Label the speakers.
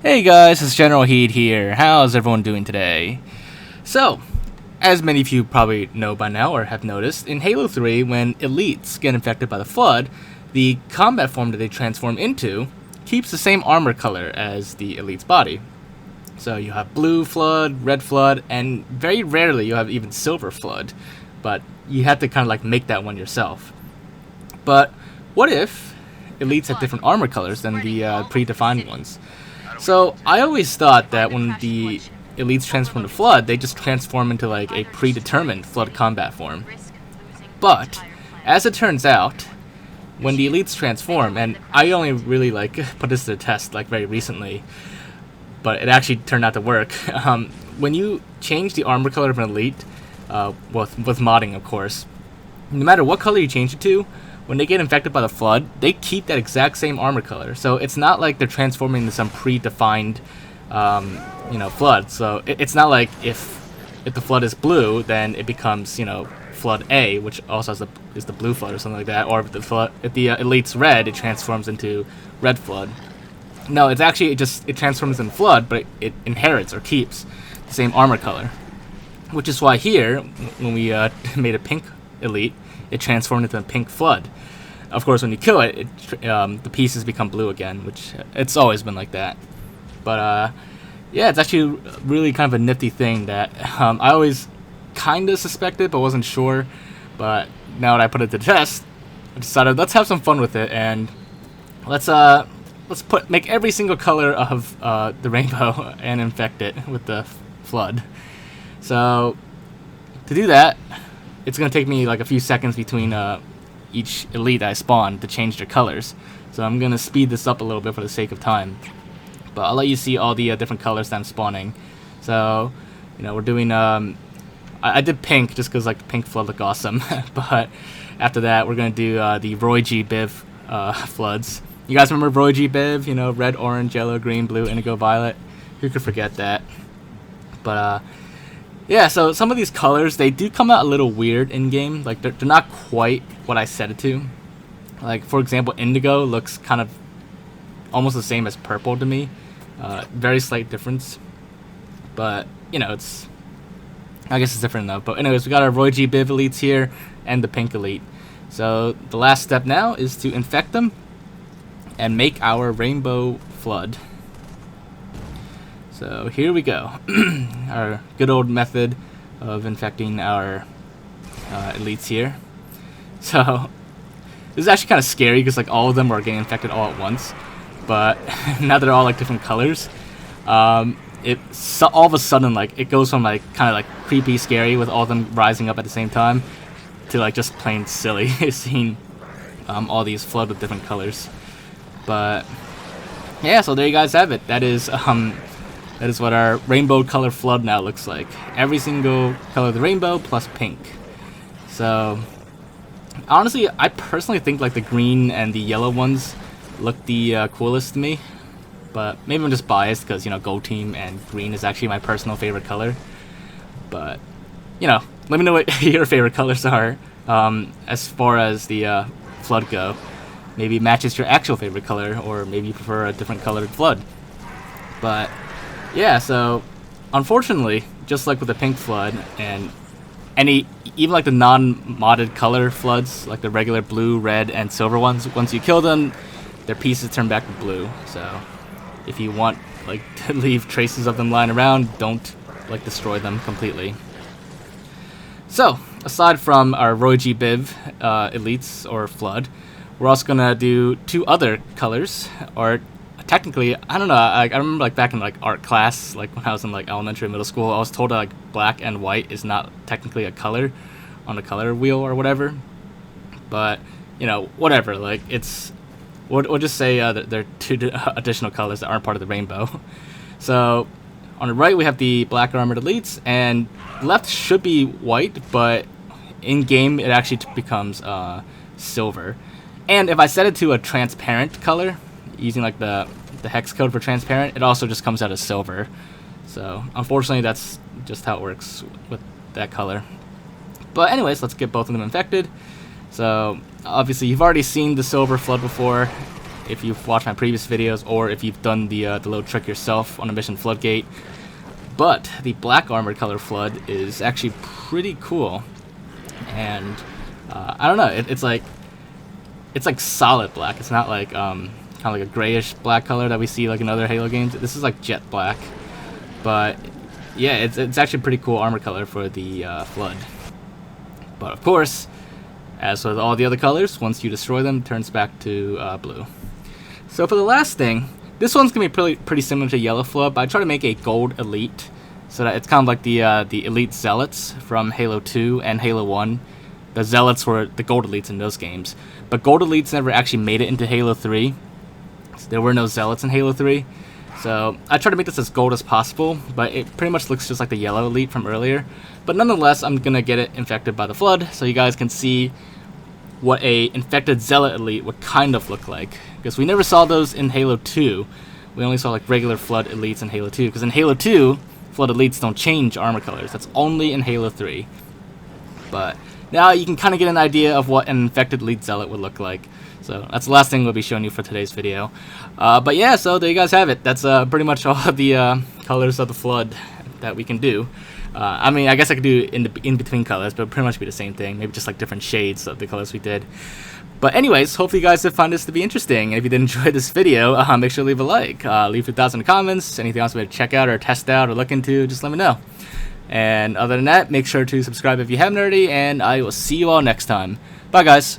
Speaker 1: Hey guys, it's Generalkidd here. How's everyone doing today? So, as many of you probably know by now or have noticed, in Halo 3, when elites get infected by the Flood, the combat form that they transform into keeps the same armor color as the elite's body. So you have blue Flood, red Flood, and very rarely you have even silver Flood, but you have to kind of like make that one yourself. But what if elites had different armor colors than the predefined ones? So I always thought that when the elites transform to Flood, they just transform into like a predetermined Flood combat form. But as it turns out, when the elites transform, and I only really like put this to the test like very recently, but it actually turned out to work. When you change the armor color of an elite, with modding of course, no matter what color you change it to, when they get infected by the Flood, they keep that exact same armor color. So it's not like they're transforming into some predefined, Flood. So it's not like if the Flood is blue, then it becomes, Flood A, which also is the blue Flood or something like that. Or if the elite's red, it transforms into red Flood. No, it's actually it transforms in Flood, but it inherits or keeps the same armor color. Which is why here, when we made a pink elite, it transformed into a pink Flood. Of course, when you kill it, the pieces become blue again, which it's always been like that. But yeah, it's actually really kind of a nifty thing that I always kind of suspected but wasn't sure. But now that I put it to the test, I decided let's have some fun with it and let's make every single color of the rainbow and infect it with the Flood. So to do that, it's going to take me like a few seconds between each elite that I spawn to change their colors. So I'm going to speed this up a little bit for the sake of time. But I'll let you see all the different colors that I'm spawning. So, we're doing... I did pink just because like the pink Flood look awesome. But after that, we're going to do the Roy G. Biv Floods. You guys remember Roy G. Biv? Red, orange, yellow, green, blue, indigo, violet. Who could forget that? But... yeah, so some of these colors, they do come out a little weird in-game. Like, they're not quite what I set it to. Like, for example, indigo looks kind of almost the same as purple to me. Very slight difference. But, it's... I guess it's different enough. But anyways, we got our Roy G. Biv elites here and the pink elite. So, the last step now is to infect them and make our rainbow Flood. So here we go, our good old method of infecting our elites here. So this is actually kind of scary because like all of them are getting infected all at once, but now they're all like different colors. All of a sudden like it goes from like kind of like creepy, scary with all of them rising up at the same time to like just plain silly seeing all these Flood with different colors. But yeah, so there you guys have it. That is what our rainbow color Flood now looks like. Every single color of the rainbow plus pink. So, honestly, I personally think like the green and the yellow ones look the coolest to me. But maybe I'm just biased because, Gold Team and green is actually my personal favorite color. But, let me know what your favorite colors are as far as the Flood go. Maybe it matches your actual favorite color, or maybe you prefer a different colored Flood. But... yeah, so unfortunately, just like with the pink Flood and even like the non-modded color Floods, like the regular blue, red, and silver ones, once you kill them, their pieces turn back to blue. So if you want like to leave traces of them lying around, don't like destroy them completely. So aside from our Roy G. Biv elites or Flood, we're also gonna do two other colors, or technically, I don't know, I remember like back in like art class, like when I was in like elementary and middle school, I was told that like black and white is not technically a color on the color wheel or whatever. But, whatever, like we'll just say that there are two additional colors that aren't part of the rainbow. So on the right we have the black armored elites, and left should be white, but in game it actually becomes silver. And if I set it to a transparent color, using like the hex code for transparent, it also just comes out as silver. So unfortunately that's just how it works with that color. But anyways, let's get both of them infected. So obviously you've already seen the silver Flood before. if you've watched my previous videos or if you've done the little trick yourself on a mission Floodgate. But the black armored color Flood is actually pretty cool, and I don't know, it's like solid black. It's not like kind of like a grayish black color that we see like in other Halo games. This is like jet black, but yeah, it's actually a pretty cool armor color for the Flood. But of course, as with all the other colors, once you destroy them, it turns back to blue. So for the last thing, this one's gonna be pretty similar to Yellow Flood, but I try to make a gold elite, so that it's kind of like the elite zealots from Halo 2 and Halo 1. The zealots were the gold elites in those games, but gold elites never actually made it into Halo 3. So there were no zealots in Halo 3. So I try to make this as gold as possible, but it pretty much looks just like the yellow elite from earlier. But nonetheless, I'm gonna get it infected by the Flood, so you guys can see what a infected zealot elite would kind of look like, because we never saw those in Halo 2. We only saw like regular Flood elites in Halo 2, because in Halo 2, Flood elites don't change armor colors. That's only in Halo 3. But now you can kind of get an idea of what an infected elite zealot would look like. So that's the last thing we'll be showing you for today's video. But yeah, so there you guys have it. That's pretty much all of the colors of the Flood that we can do. I mean, I guess I could do in between colors, but it'd pretty much be the same thing. Maybe just like different shades of the colors we did. But anyways, hopefully you guys did find this to be interesting. And if you did enjoy this video, make sure to leave a like. Leave your thoughts in the comments. Anything else you want to check out or test out or look into, just let me know. And other than that, make sure to subscribe if you haven't already, and I will see you all next time. Bye, guys.